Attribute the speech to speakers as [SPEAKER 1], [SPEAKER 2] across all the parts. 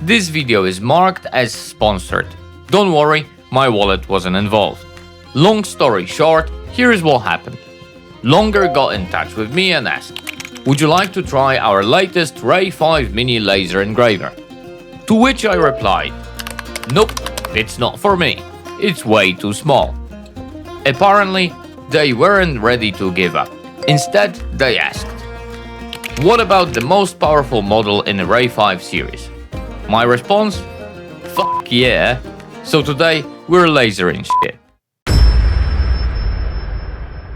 [SPEAKER 1] This video is marked as sponsored. Don't worry, my wallet wasn't involved. Long story short, here is what happened. Longer got in touch with me and asked, would you like to try our latest RAY5 mini laser engraver? To which I replied, nope, it's not for me. It's way too small. Apparently, they weren't ready to give up. Instead, they asked, what about the most powerful model in the RAY5 series? My response? Fuck yeah. So today, we're lasering shit.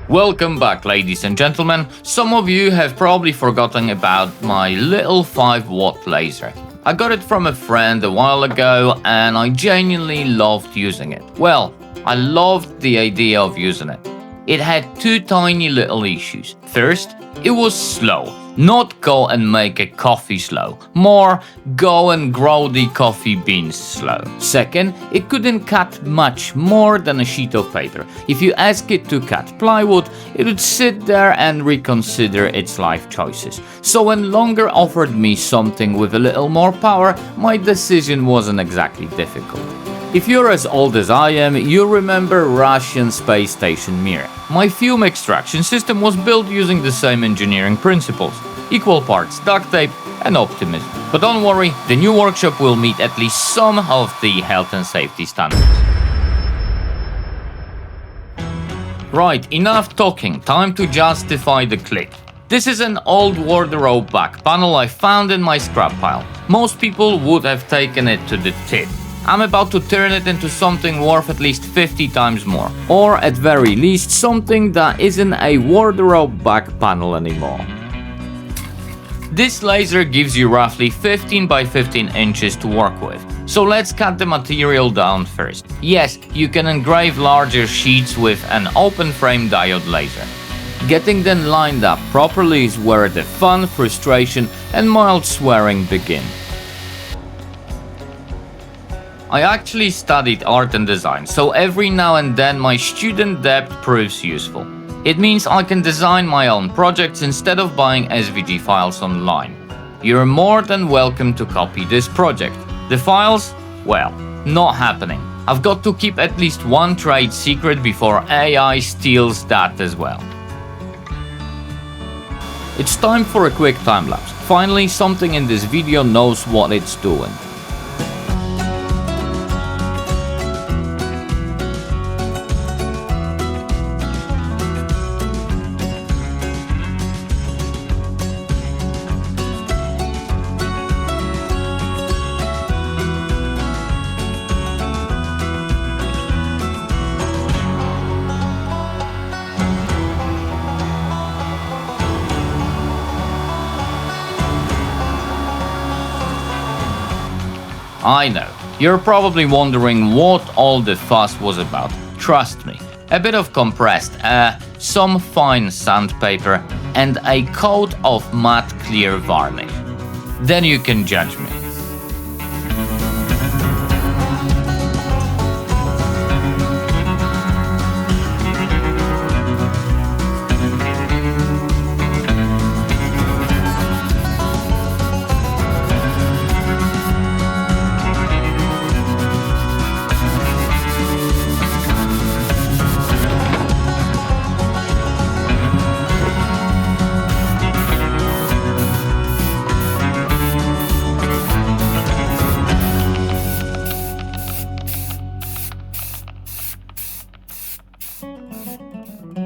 [SPEAKER 1] Welcome back, ladies and gentlemen. Some of you have probably forgotten about my little 5-watt laser. I got it from a friend a while ago and I genuinely loved using it. Well, I loved the idea of using it. It had two tiny little issues. First, it was slow. Not go and make a coffee slow, more go and grow the coffee beans slow. Second, it couldn't cut much more than a sheet of paper. If you ask it to cut plywood, it would sit there and reconsider its life choices. So when Longer offered me something with a little more power, my decision wasn't exactly difficult. If you're as old as I am, you remember Russian space station Mir. My fume extraction system was built using the same engineering principles, equal parts duct tape and optimism. But don't worry, the new workshop will meet at least some of the health and safety standards. Right, enough talking, time to justify the clip. This is an old wardrobe back panel I found in my scrap pile. Most people would have taken it to the tip. I'm about to turn it into something worth at least 50 times more. Or at very least something that isn't a wardrobe back panel anymore. This laser gives you roughly 15 by 15 inches to work with. So let's cut the material down first. Yes, you can engrave larger sheets with an open frame diode laser. Getting them lined up properly is where the fun, frustration and mild swearing begin. I actually studied art and design, so every now and then my student debt proves useful. It means I can design my own projects instead of buying SVG files online. You're more than welcome to copy this project. The files? Well, not happening. I've got to keep at least one trade secret before AI steals that as well. It's time for a quick time lapse. Finally, something in this video knows what it's doing. I know, you're probably wondering what all the fuss was about. Trust me, a bit of compressed air, some fine sandpaper, and a coat of matte clear varnish. Then you can judge me.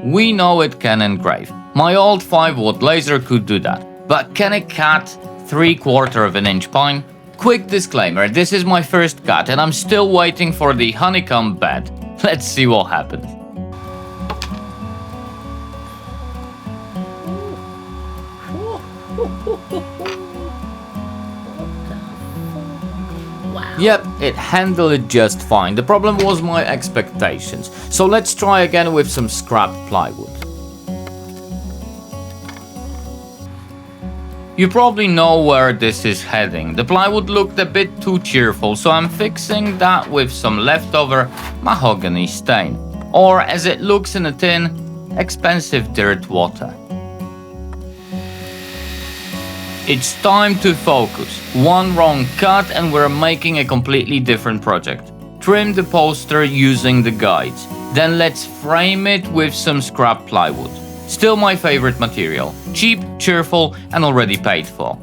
[SPEAKER 1] We know it can engrave. My old 5-watt laser could do that. But can it cut 3/4 of an inch pine? Quick disclaimer, this is my first cut and I'm still waiting for the honeycomb bed. Let's see what happens. Yep, it handled it just fine. The problem was my expectations. So let's try again with some scrap plywood. You probably know where this is heading. The plywood looked a bit too cheerful, so I'm fixing that with some leftover mahogany stain. Or as it looks in a tin, expensive dirt water. It's time to focus. One wrong cut and we're making a completely different project. Trim the poster using the guides. Then let's frame it with some scrap plywood. Still my favorite material. Cheap, cheerful and already paid for.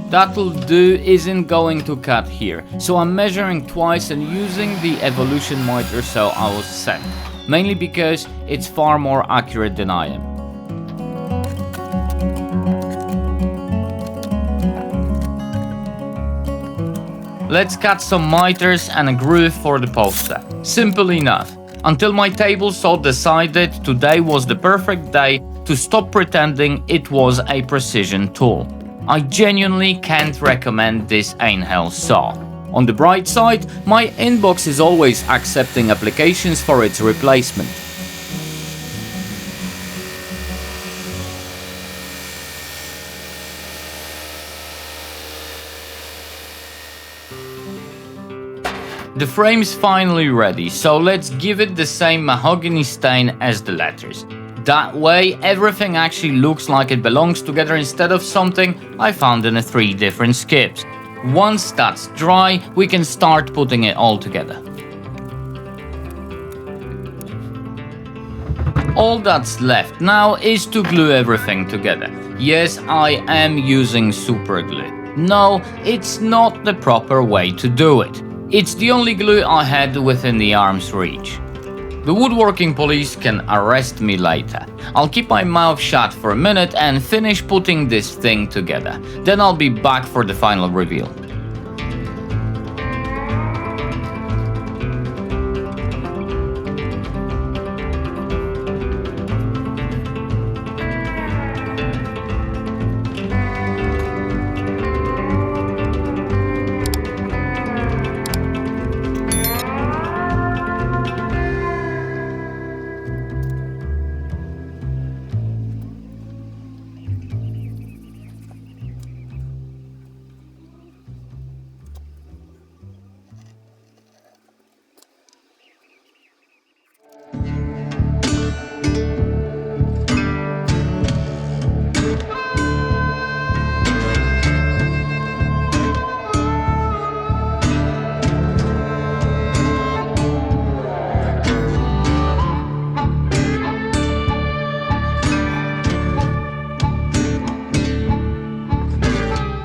[SPEAKER 1] That'll do isn't going to cut here, so I'm measuring twice and using the evolution miter so I was sent. Mainly because it's far more accurate than I am. Let's cut some miters and a groove for the poster. Simple enough. Until my table saw decided today was the perfect day to stop pretending it was a precision tool. I genuinely can't recommend this Einhell saw. On the bright side, my inbox is always accepting applications for its replacement. The frame's finally ready, so let's give it the same mahogany stain as the letters. That way, everything actually looks like it belongs together instead of something I found in 3 different skips. Once that's dry, we can start putting it all together. All that's left now is to glue everything together. Yes, I am using super glue. No, it's not the proper way to do it. It's the only glue I had within the arm's reach. The woodworking police can arrest me later. I'll keep my mouth shut for a minute and finish putting this thing together. Then I'll be back for the final reveal.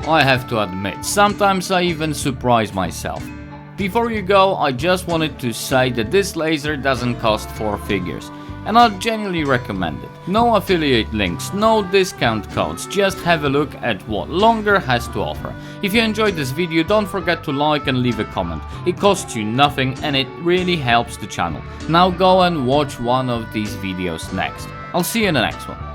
[SPEAKER 1] I have to admit, sometimes I even surprise myself. Before you go, I just wanted to say that this laser doesn't cost 4 figures, and I genuinely recommend it. No affiliate links, no discount codes, just have a look at what Longer has to offer. If you enjoyed this video, don't forget to like and leave a comment. It costs you nothing and it really helps the channel. Now go and watch one of these videos next. I'll see you in the next one.